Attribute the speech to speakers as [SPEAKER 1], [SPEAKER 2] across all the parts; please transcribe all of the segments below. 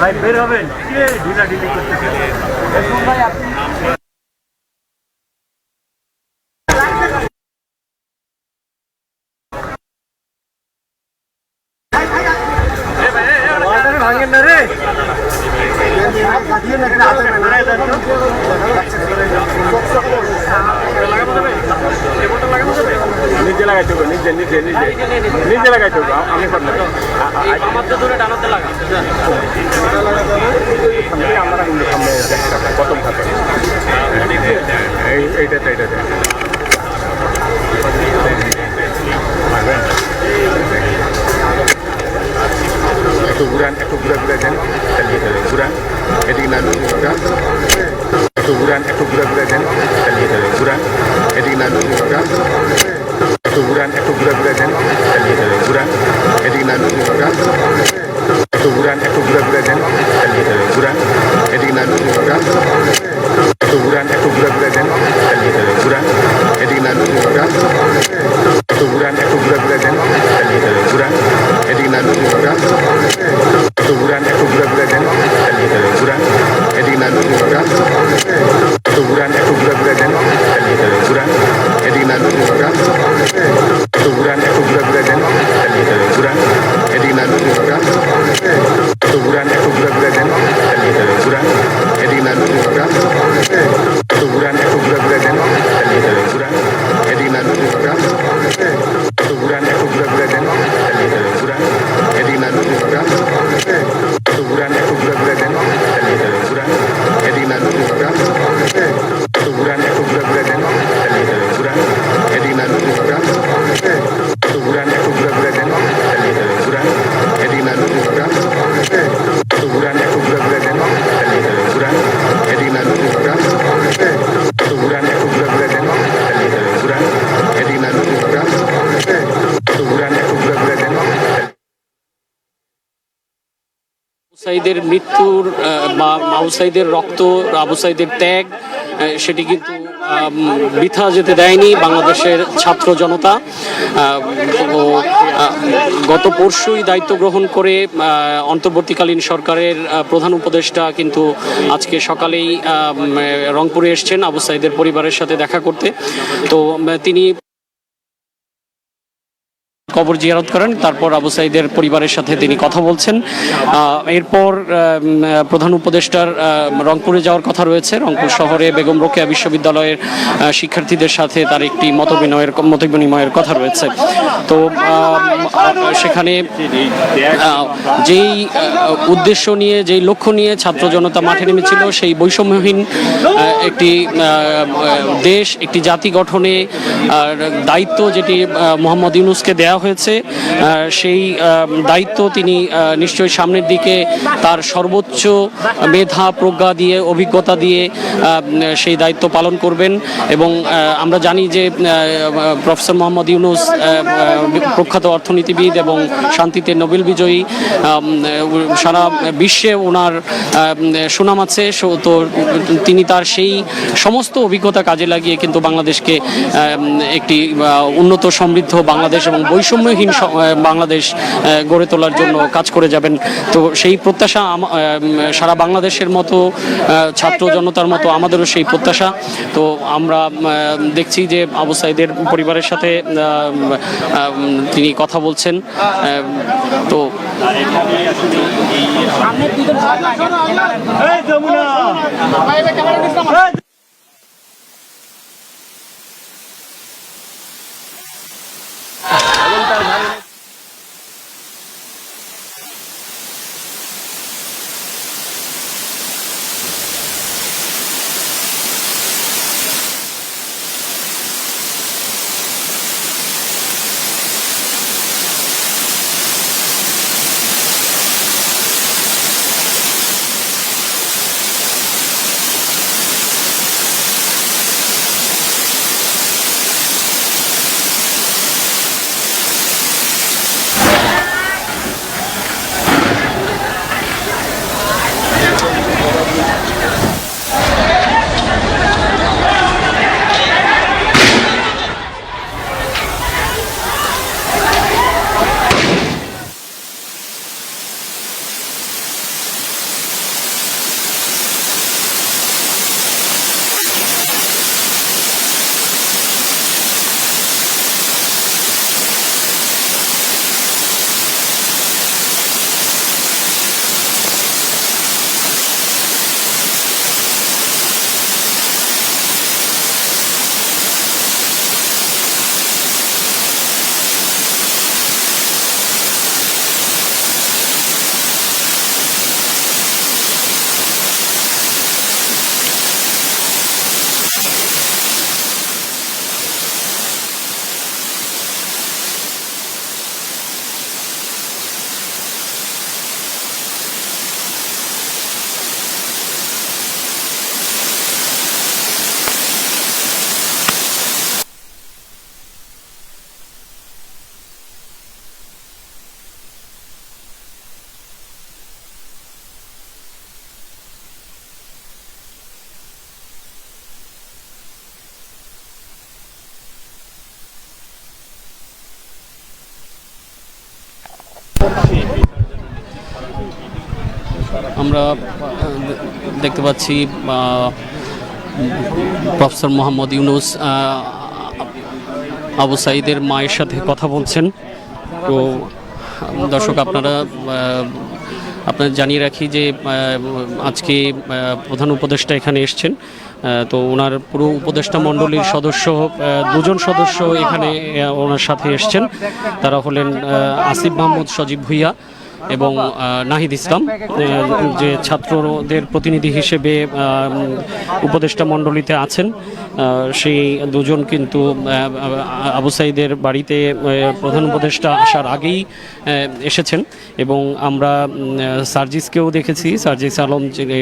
[SPEAKER 1] ভাই বের হবেন ঢিলা ঢিলি করতে ভাই আপনি ভাঙেন না রে নিজে লাগাইতে হবে নিজে নিজে নিজে নিজে লাগাইতে হবে আমি পারলাম আমার তো দূরে টানাতে লাগা আমরা কিন্তু সামনে প্রথম থাকে এইটাতে এইটাতে একটু ঘুরান একটু ঘুরে ঘুরে দেন চালিয়ে দেবেন ঘুরান এদিকে না ঘুরান একটু ঘুরান একটু ঘুরে ঘুরে দেন চালিয়ে দেবেন ঘুরান এদিকে না ঘুরান একটু ঘুরান একটু ঘুরে ঘুরে দেন চালিয়ে দেবেন ঘুরান এদিকে না ঘুরান একটু ঘুরান একটু ঘুরে ঘুরে দেন চালিয়ে দেবেন ঘুরান এদিকে না ঘুরান একটু ঘুরান একটু ঘুরে ঘুরে দেন চালিয়ে দেবেন ঘুরান এদিকে না ঘুরান একটু ঘুরান একটু ঘুরে ঘুরে দেন চালিয়ে দেবেন ঘুরান এদিকে না ঘুরান একটু ঘুরান একটু ঘুরে ঘুরে দেন চালিয়ে দেবেন ঘুরান এদিকে না ঘুরান একটু ঘুরান একটু ঘুরে ঘুরে দেন চালিয়ে দেবেন ঘুরান এদিকে না ঘুরান একটু ঘুরান একটু ঘুরে ঘুরে দেন চালিয়ে দেবেন ঘুরান এদিকে না ঘুরান একটু ঘুরান একটু ঘুরে ঘুরে দেন চালিয়ে দেবেন ঘুরান এদিকে না ঘুরান একটু ঘুরান একটু ঘুরে ঘুরে দেন চালিয়ে দেবেন ঘুরান এদিকে না ঘুরান একটু ঘুরান একটু ঘুরে ঘুরে দেন চালিয়ে দেবেন ঘুরান এদিকে না ঘুরান একটু ঘুরান একটু ঘুরে ঘুরে দেন চালিয়ে দেবেন ঘুরান এদিকে না ঘুরান একটু ঘুরান একটু ঘুরে ঘুরে দেন চালিয়ে দেবেন ঘুরান এদিকে না ঘুরান একটু ঘুরান একটু ঘুরে ঘুরে দেন চালিয়ে দেবেন ঘুরান এদিকে না ঘুরান একটু ঘুরান একটু ঘুরে ঘুরে দেন চালিয়ে দেবেন ঘুরান এদিকে না ঘুরান একটু ঘুরান একটু ঘুরে ঘুরে দেন চালিয়ে দেবেন ঘুরান এদিকে না ঘুরান একটু ঘুরান একটু ঘুরে ঘুরে দেন।
[SPEAKER 2] সাইদের মৃত্যুর বা আবু সাইদের রক্ত আবু সাইদের ত্যাগ সেটি কিন্তু বৃথা যেতে দেয়নি বাংলাদেশের ছাত্র জনতা। গত পরশুই দায়িত্ব গ্রহণ করে অন্তর্বর্তীকালীন সরকারের প্রধান উপদেষ্টা কিন্তু আজকে সকালেই রংপুরে এসছেন আবু সাইদের পরিবারের সাথে দেখা করতে। তো তিনি কবর জিয়ারত করেন, তারপর আবু সাইদের পরিবারের সাথে তিনি কথা বলছেন। এরপর প্রধান উপদেষ্টার রংপুরে যাওয়ার কথা রয়েছে। রংপুর শহরে বেগম রোকেয়া বিশ্ববিদ্যালয়ের শিক্ষার্থীদের সাথে তার একটি মত বিনিময়ের কথা রয়েছে। তো সেখানে যেই উদ্দেশ্য নিয়ে যেই লক্ষ্য নিয়ে ছাত্র জনতা মাঠে নেমেছিল সেই বৈষম্যহীন একটি দেশ একটি জাতি গঠনে দায়িত্ব যেটি মোহাম্মদ ইউনূসকে দেওয়া হয়েছে সেই দায়িত্ব তিনি নিশ্চয়ই সামনের দিকে তার সর্বোচ্চ মেধা প্রজ্ঞা দিয়ে অভিজ্ঞতা দিয়ে সেই দায়িত্ব পালন করবেন। এবং আমরা জানি যে প্রফেসর মোহাম্মদ ইউনূস প্রখ্যাত অর্থনীতিবিদ এবং শান্তিতে নোবেল বিজয়ী, সারা বিশ্বে ওনার সুনাম আছে। তো তিনি তার সেই সমস্ত অভিজ্ঞতা কাজে লাগিয়ে কিন্তু বাংলাদেশকে একটি উন্নত সমৃদ্ধ বাংলাদেশ এবং বৈষম্যহীন বাংলাদেশ গড়ে তোলার জন্য কাজ করে যাবেন। তো সেই প্রত্যাশা সারা বাংলাদেশের মতো ছাত্র জনতার মতো আমাদেরও সেই প্রত্যাশা। তো আমরা দেখছি যে আবু সাঈদের পরিবারের সাথে তিনি কথা বলছেন। তো আমরা দেখতে পাচ্ছি প্রফেসর মোহাম্মদ ইউনূস আবু সাঈদের মায়ের সাথে কথা বলছেন। তো দর্শক আপনারা জানিয়ে রাখি যে আজকে প্রধান উপদেষ্টা এখানে এসছেন। তো ওনার পুরো উপদেষ্টা মণ্ডলীর সদস্য দুজন সদস্য এখানে ওনার সাথে এসছেন। তারা হলেন আসিফ মাহমুদ সজীব ভুইয়া এবং নাহিদ ইসলাম, যে ছাত্রদের প্রতিনিধি হিসেবে উপদেষ্টা মণ্ডলীতে আছেন। সেই দুজন কিন্তু আবু সাঈদের বাড়িতে প্রধান উপদেষ্টা আসার আগেই এসেছেন। এবং আমরা সার্জিসকেও দেখেছি, সার্জিস আলম যিনি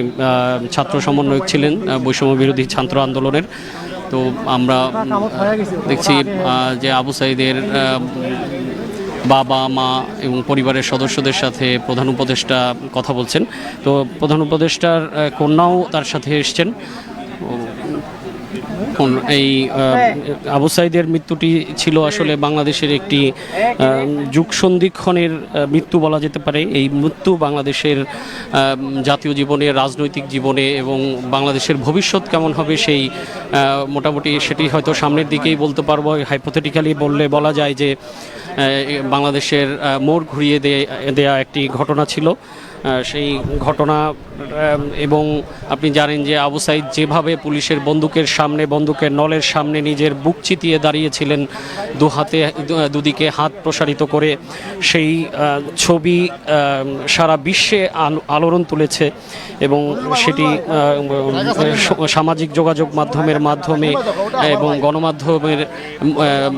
[SPEAKER 2] ছাত্র সমন্বয়ক ছিলেন বৈষম্য বিরোধী ছাত্র আন্দোলনের। তো আমরা দেখছি যে আবু সাঈদের বাবা মা এবং পরিবারের সদস্যদের সাথে প্রধান উপদেষ্টা কথা বলছেন। তো প্রধান উপদেষ্টার কন্যাও তার সাথে এসছেন। এই আবু সাঈদের মৃত্যুটি ছিল আসলে বাংলাদেশের একটি যুগ সন্ধিক্ষণের মৃত্যু বলা যেতে পারে। এই মৃত্যু বাংলাদেশের জাতীয় জীবনে, রাজনৈতিক জীবনে এবং বাংলাদেশের ভবিষ্যৎ কেমন হবে সেই মোটামুটি সেটি হয়তো সামনের দিকেই বলতে পারবো। হাইপোথেটিক্যালি বলা যায় যে বাংলাদেশের মোড় ঘুরিয়ে দেয়া একটি ঘটনা ছিল। সেই ঘটনা এবং আপনি জানেন যে আবু সাঈদ যেভাবে পুলিশের বন্দুকের সামনে বন্দুক বন্দুকের নলের সামনে নিজের বুক চিতিয়ে দাঁড়িয়েছিলেন, দুদিকে হাত প্রসারিত করে। সেই ছবি সারা বিশ্বে আলোড়ন তুলেছে এবং সেটি সামাজিক যোগাযোগ মাধ্যমে এবং গণমাধ্যমের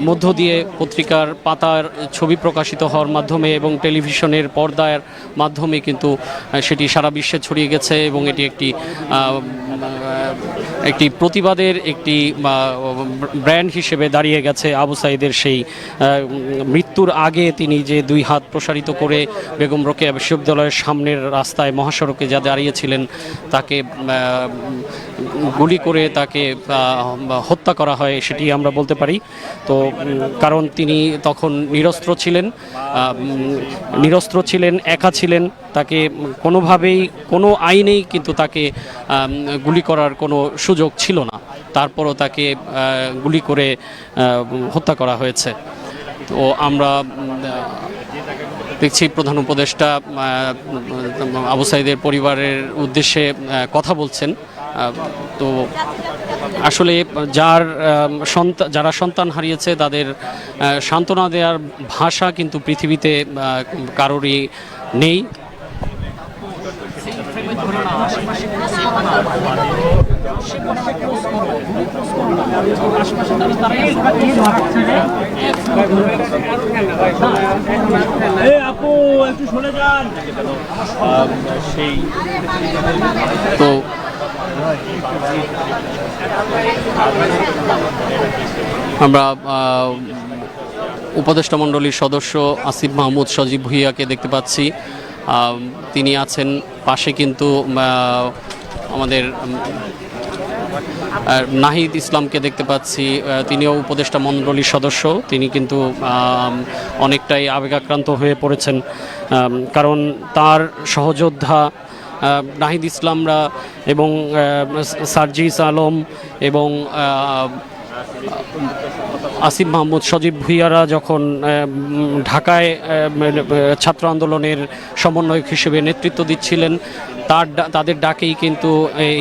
[SPEAKER 2] মধ্য দিয়ে পত্রিকার পাতার ছবি প্রকাশিত হওয়ার মাধ্যমে এবং টেলিভিশনের পর্দার মাধ্যমে কিন্তু সেটি সারা বিশ্বে ছড়িয়ে গেছে এবং এটি একটি প্রতিবাদের একটি ব্র্যান্ড হিসেবে দাঁড়িয়ে গেছে। আবু সাঈদের সেই মৃত্যুর আগে তিনি যে দুই হাত প্রসারিত করে বেগম রোকেয়া বিশ্ববিদ্যালয়ের সামনের রাস্তায় মহাসড়কে যা দাঁড়িয়েছিলেন, তাকে গুলি করে তাকে হত্যা করা হয়, সেটি আমরা বলতে পারি। তো কারণ তিনি তখন নিরস্ত্র ছিলেন, একা ছিলেন, তাকে কোনোভাবেই কোনো আইনেই কিন্তু তাকে গুলি করার কোনো সুযোগ ছিল না, তারপরও তাকে গুলি করে হত্যা করা হয়েছে। তো আমরা দেখছি প্রধান উপদেষ্টা আবু সাঈদের পরিবারের উদ্দেশ্যে কথা বলছেন। তো আসলে যারা সন্তান হারিয়েছে তাদের সান্ত্বনা দেওয়ার ভাষা কিন্তু পৃথিবীতে কারোরই নেই। তো আমরা উপদেষ্টা মণ্ডলীর সদস্য আসিফ মাহমুদ সজীব ভুঁইয়াকে দেখতে পাচ্ছি, তিনি আছেন পাশে। কিন্তু আমাদের নাহিদ ইসলামকে দেখতে পাচ্ছি, তিনিও উপদেষ্টা মণ্ডলীর সদস্য। তিনি কিন্তু অনেকটাই আবেগাক্রান্ত হয়ে পড়েছেন, কারণ তার সহযোদ্ধা নাহিদ ইসলামরা এবং সার্জিস আলম এবং আসিফ মাহমুদ সজীব ভুঁইয়ারা যখন ঢাকায় ছাত্র আন্দোলনের সমন্বয়ক হিসেবে নেতৃত্ব দিচ্ছিলেন, তাদের ডাকেই কিন্তু এই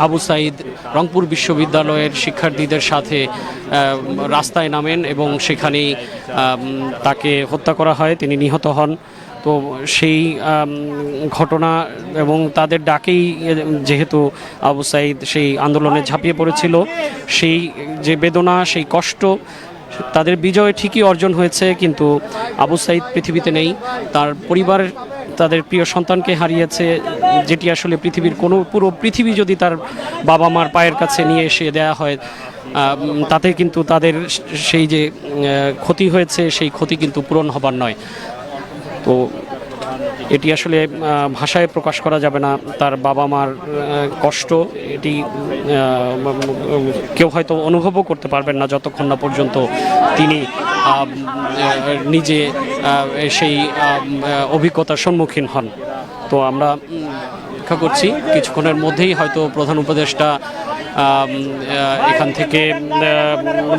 [SPEAKER 2] আবু সাঈদ রংপুর বিশ্ববিদ্যালয়ের শিক্ষার্থীদের সাথে রাস্তায় নামেন এবং সেখানেই তাকে হত্যা করা হয়, তিনি নিহত হন। তো সেই ঘটনা এবং তাদের ডাকেই যেহেতু আবু সাঈদ সেই আন্দোলনে ঝাঁপিয়ে পড়েছিল, সেই যে বেদনা, সেই কষ্ট, তাদের বিজয় ঠিকই অর্জন হয়েছে, কিন্তু আবু সাঈদ পৃথিবীতে নেই। তার পরিবার তাদের প্রিয় সন্তানকে হারিয়েছে, যেটি আসলে পুরো পৃথিবী যদি তার বাবা মার পায়ের কাছে নিয়ে এসে দেয়া হয়, তাতে কিন্তু তাদের সেই যে ক্ষতি হয়েছে সেই ক্ষতি কিন্তু পূরণ হবার নয়। তো এটি আসলে ভাষায় প্রকাশ করা যাবে না, তার বাবা মার কষ্ট, এটি কেউ হয়তো অনুভবও করতে পারবেন না যতক্ষণ না পর্যন্ত তিনি নিজে সেই অভিজ্ঞতার সম্মুখীন হন। তো আমরা অপেক্ষা করছি, কিছুক্ষণের মধ্যেই হয়তো প্রধান উপদেষ্টা এখান থেকে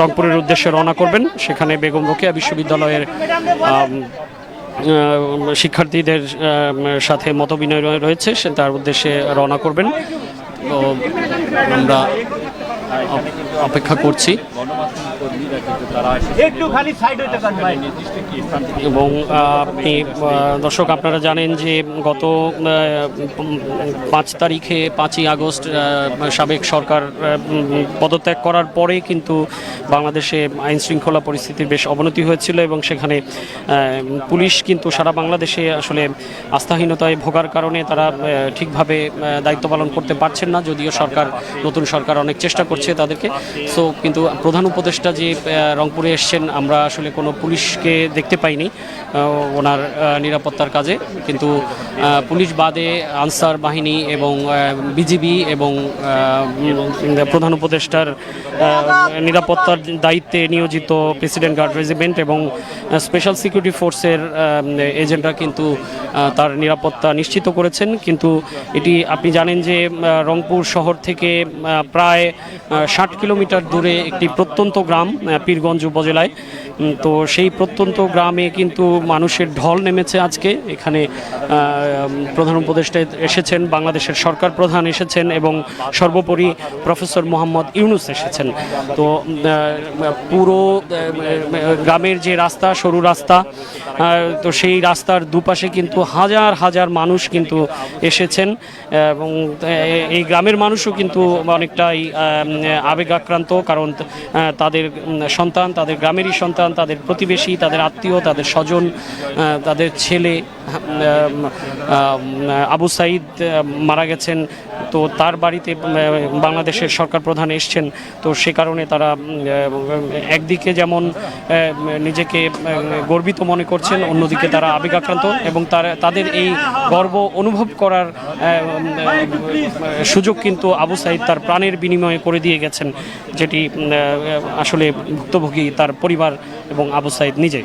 [SPEAKER 2] রংপুরের উদ্দেশ্যে রওনা করবেন। সেখানে বেগম রোকেয়া বিশ্ববিদ্যালয়ের শিক্ষার্থীদের সাথে মতবিনিময় রয়েছে, সে তার উদ্দেশ্যে রওনা করবেন। তো আমরা অপেক্ষা করছি এবং আপনি দর্শক আপনারা জানেন যে গত 5 তারিখে 5ই আগস্ট সাবেক সরকার পদত্যাগ করার পরে কিন্তু বাংলাদেশে আইন শৃঙ্খলা পরিস্থিতির বেশ অবনতি হয়েছিল এবং সেখানে পুলিশ কিন্তু সারা বাংলাদেশে আসলে আস্থাহীনতায় ভোগার কারণে তারা ঠিকভাবে দায়িত্ব পালন করতে পারছেন না, যদিও নতুন সরকার অনেক চেষ্টা করছে তাদেরকে। সো কিন্তু প্রধান উপদেষ্টা যে রংপুরে এসছেন, আমরা আসলে কোনো পুলিশকে দেখতে পাইনি ওনার নিরাপত্তার কাজে, কিন্তু পুলিশ বাদে আনসার বাহিনী এবং বিজিবি এবং প্রধান উপদেষ্টার নিরাপত্তার দায়িত্বে নিয়োজিত প্রেসিডেন্ট গার্ড রেজিমেন্ট এবং স্পেশাল সিকিউরিটি ফোর্সের এজেন্টরা কিন্তু তার নিরাপত্তা নিশ্চিত করেছেন। কিন্তু এটি আপনি জানেন যে রংপুর শহর থেকে প্রায় 60 কিলোমিটার কিলোমিটার দূরে একটি প্রত্যন্ত গ্রাম পীরগঞ্জ উপজেলায়। তো সেই প্রত্যন্ত গ্রামে কিন্তু মানুষের ঢল নেমেছে আজকে। এখানে প্রধান উপদেষ্টা এসেছেন, বাংলাদেশের সরকার প্রধান এসেছেন এবং সর্বোপরি প্রফেসর মোহাম্মদ ইউনূস এসেছেন। তো পুরো গ্রামের যে রাস্তা, সরু রাস্তা, তো সেই রাস্তার দুপাশে কিন্তু হাজার হাজার মানুষ কিন্তু এসেছেন এবং এই গ্রামের মানুষও কিন্তু অনেকটাই আবেগাক্রান্ত, কারণ তাদের সন্তান, তাদের গ্রামেরই সন্তান, তাদের প্রতিবেশী, তাদের আত্মীয়, তাদের স্বজন, তাদের ছেলে আবু সাঈদ মারা গেছেন। তো তার বাড়িতে বাংলাদেশের সরকার প্রধান এসছেন। তো সে কারণে তারা একদিকে যেমন নিজেকে গর্বিত মনে করছেন, অন্যদিকে তারা আবেগাক্রান্ত এবং তাদের এই গর্ব অনুভব করার সুযোগ কিন্তু আবু সাঈদ তার প্রাণের বিনিময়ে করে দিয়ে গেছেন, যেটি আসলে ভুক্তভোগী তার পরিবার এবং আবু সাঈদ নিজে।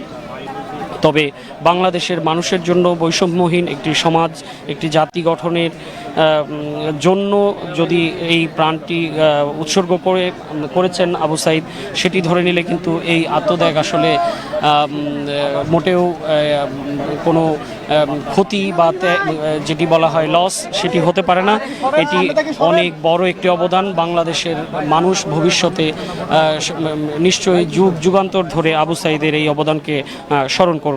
[SPEAKER 2] তবে বাংলাদেশের মানুষের জন্য বৈষম্যহীন একটি সমাজ, একটি জাতি গঠনের জন্য যদি এই প্রাণটি উৎসর্গ করেছেন আবু সাঈদ, সেটি ধরে নিলে কিন্তু এই আত্মত্যাগ আসলে মোটেও কোনো ক্ষতি বা যেটি বলা হয় লস, সেটি হতে পারে না। এটি অনেক বড় একটি অবদান। বাংলাদেশের মানুষ ভবিষ্যতে নিশ্চয়ই যুগ যুগান্তর ধরে আবু সাঈদের এই অবদানকে স্মরণ করবে।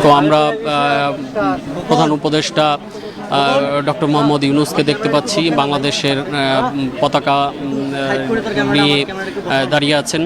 [SPEAKER 2] তো আমরা প্রধান উপদেষ্টা ডক্টর মোহাম্মদ ইউনূসকে দেখতে পাচ্ছি, বাংলাদেশের পতাকা নিয়ে দাঁড়িয়ে আছেন।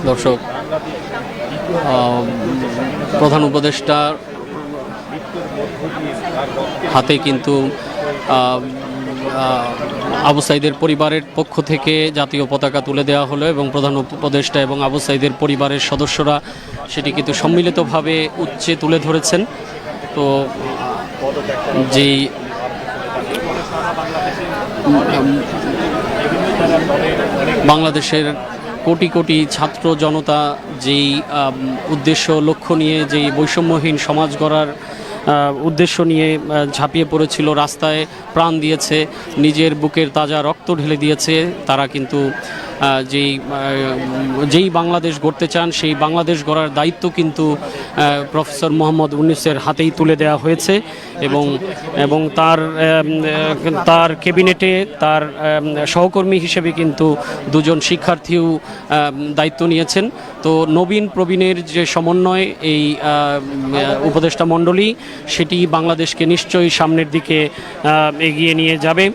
[SPEAKER 2] দর্শক, প্রধান উপদেষ্টার হাতে কিন্তু আবু সাঈদের পরিবারের পক্ষ থেকে জাতীয় পতাকা তুলে দেওয়া হলো এবং প্রধান উপদেষ্টা এবং আবু সাঈদের পরিবারের সদস্যরা সেটি কিন্তু সম্মিলিতভাবে উচ্চে তুলে ধরেছেন। তো যেই বাংলাদেশের কোটি কোটি ছাত্র জনতা যেই উদ্দেশ্য লক্ষ্য নিয়ে, যেই বৈষম্যহীন সমাজ গড়ার উদ্দেশ্য নিয়ে ঝাঁপিয়ে পড়েছিল, রাস্তায় প্রাণ দিয়েছে, নিজের বুকের তাজা রক্ত ঢেলে দিয়েছে, তারা কিন্তু যেই বাংলাদেশ গড়তে চান সেই বাংলাদেশ গড়ার দায়িত্ব কিন্তু প্রফেসর মোহাম্মদ ইউনূসের হাতেই তুলে দেওয়া হয়েছে এবং তার ক্যাবিনেটে তার সহকর্মী হিসেবে কিন্তু দুজন শিক্ষার্থীও দায়িত্ব নিয়েছেন। তো নবীন প্রবীণের যে সমন্বয় এই উপদেষ্টা মণ্ডলী, সেটি বাংলাদেশকে নিশ্চয়ই সামনের দিকে এগিয়ে নিয়ে যাবে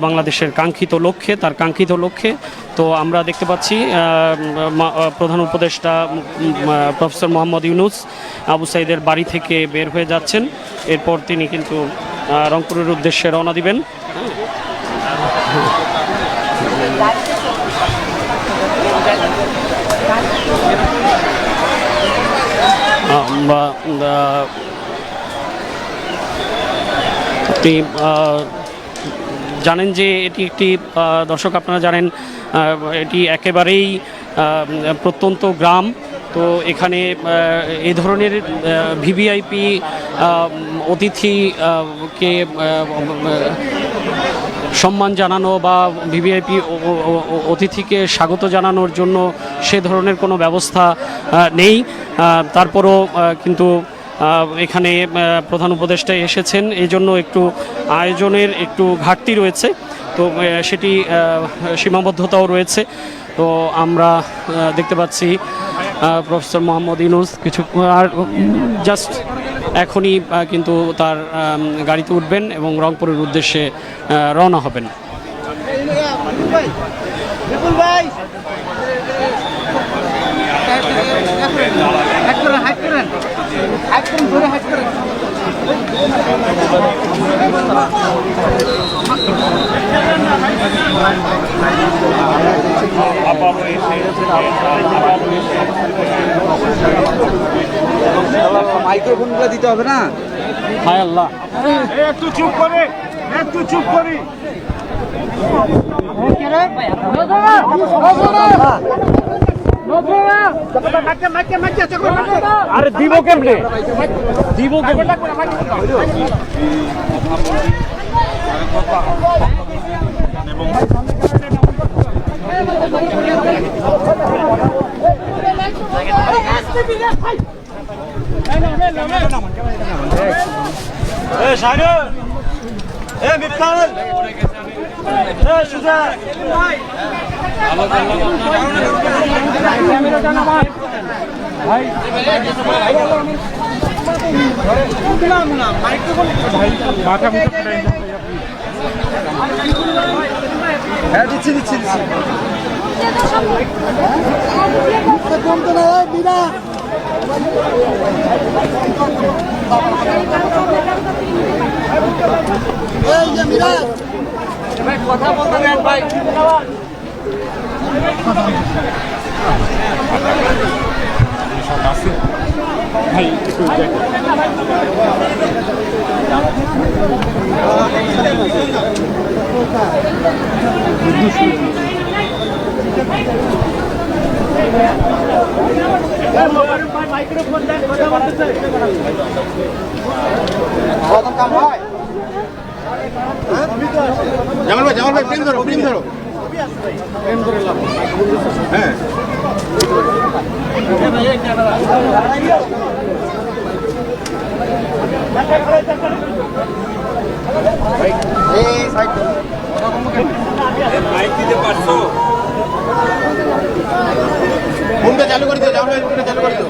[SPEAKER 2] বাংলাদেশের তার কাঙ্ক্ষিত লক্ষ্যে। তো আমরা দেখতে পাচ্ছি প্রধান উপদেষ্টা প্রফেসর মোহাম্মদ ইউনূস আবু সাঈদের বাড়ি থেকে বের হয়ে যাচ্ছেন। এরপর তিনি কিন্তু রংপুরের উদ্দেশ্যে রওনা দিবেন। আপনি জানেন যে এটি একটি দর্শক আপনারা জানেন এটি একেবারেই প্রত্যন্ত গ্রাম। তো এখানে এই ধরনের ভিভিআইপি অতিথিকে সম্মান জানানো বা ভিভিআইপি অতিথিকে স্বাগত জানানোর জন্য সে ধরনের কোনো ব্যবস্থা নেই। তারপরও কিন্তু এখানে প্রধান উপদেষ্টা এসেছেন, এই জন্য একটু আয়োজনের একটু ঘাটতি রয়েছে, তো সেটি সীমাবদ্ধতাও রয়েছে। তো আমরা দেখতে পাচ্ছি প্রফেসর মোহাম্মদ ইউনূস কিছু আর জাস্ট এখনই কিন্তু তার গাড়িতে উঠবেন এবং রংপুরের উদ্দেশ্যে রওনা হবেন।
[SPEAKER 3] মাইক্রোফোনগুলো দিতে হবে না।
[SPEAKER 2] হায় আল্লাহ,
[SPEAKER 4] একটু চুপ করে, একটু চুপ করি।
[SPEAKER 2] আরে দিব কেমনে, দিব কেমনে?
[SPEAKER 3] হ্যাঁ দিচ্ছি দিচ্ছি দিচ্ছি। কথা বলতে দেন ভাই।
[SPEAKER 4] মাইক্রোফোন দেন, কথা বলতে
[SPEAKER 3] কাম হয়।
[SPEAKER 1] জামাল ভাই প্রেম ধরো, প্রেম ধরো, প্রেম ধরে লাভ। হ্যাঁ ফোনটা চালু করে দিও, জামাল ভাই ফোনটা চালু করে দিও।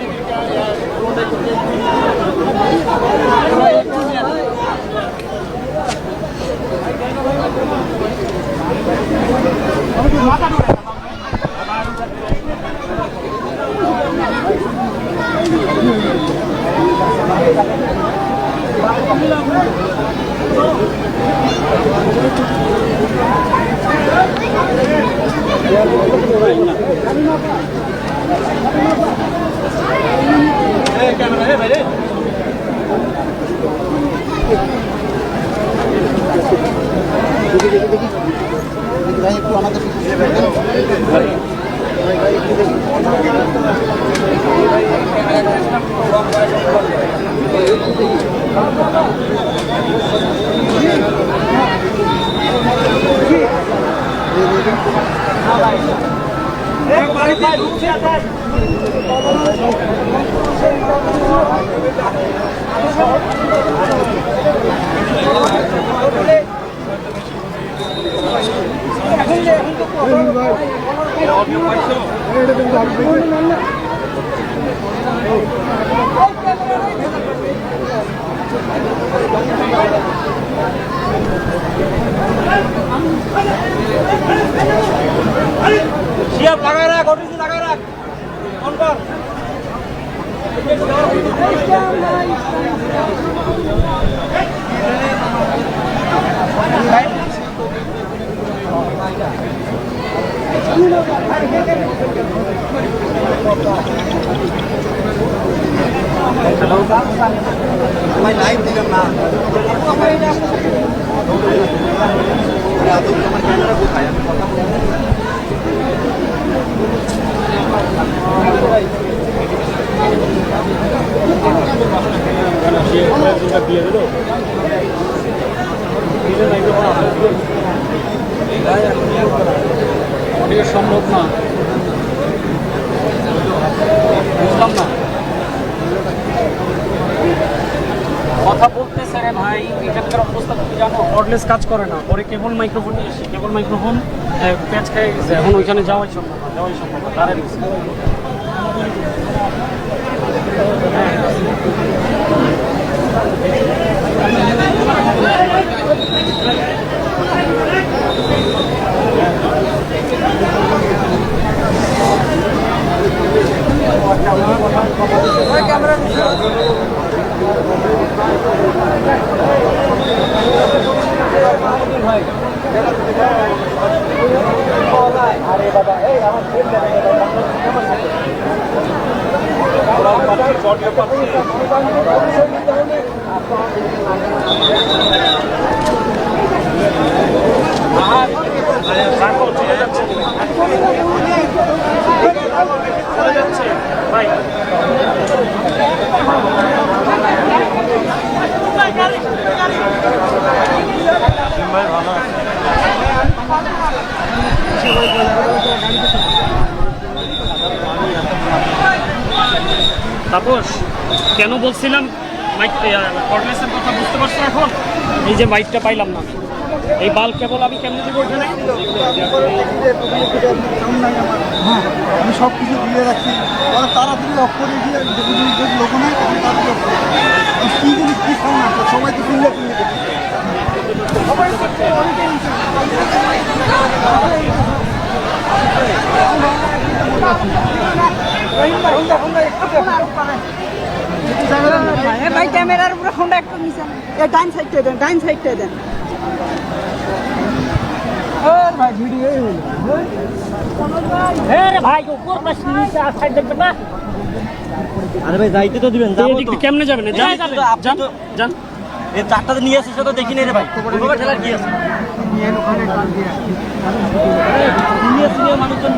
[SPEAKER 3] লাইভ দিলাম না ক্যামেরা কোথায়
[SPEAKER 2] সম্ভব না, বুঝলাম না কথা বলতেছে রে ভাই। এখানকার অবস্থা তুমি জানো, কর্ডলেস কাজ করে না, পরে কেবল মাইক্রোফোন নিয়ে এসে কেবল মাইক্রোফোন প্যাচ খেয়ে গেছে। এখন ওইখানে যাওয়াই সম্ভব না, তারা গেছে। তাপস, কেন বলছিলাম মাইক কর্ডলেসের কথা বুঝতে পারছো এখন? এই যে মাইকটা পাইলাম না, এই বাল্ব কেবল আমি কেমনে দিব ওখানে?
[SPEAKER 3] হ্যাঁ আমি সব কিছু দিয়ে রাখছি, ওরা তাড়াতাড়ি অফ করে দিয়ে লোক নাই তাড়াতাড়ি অফ করে কী জিনিস কী ফোন আছে সবাই তো কিনলে কিনে দেবে।
[SPEAKER 5] ভাই ক্যামেরার উপরে ফোনটা একটু নিচে ডাইন সাইডটা দেন, ডাইন সাইডটা দেন।
[SPEAKER 3] ভাই ভিডিও
[SPEAKER 2] ভাই উপর পাশ নিচে আর সাইড দেখবেন না।
[SPEAKER 6] আরে ভাই যাইতে তো দিবেন, যাবো তো।
[SPEAKER 2] কেমনে যাবেন? যান
[SPEAKER 6] এই চারটা তো নিয়ে আসিস তো দেখি না রে ভাই, ওভাবে ঠেলার কি আছে?
[SPEAKER 3] ওখানে কাল দিয়ে
[SPEAKER 6] সিনিয়র মানুষজন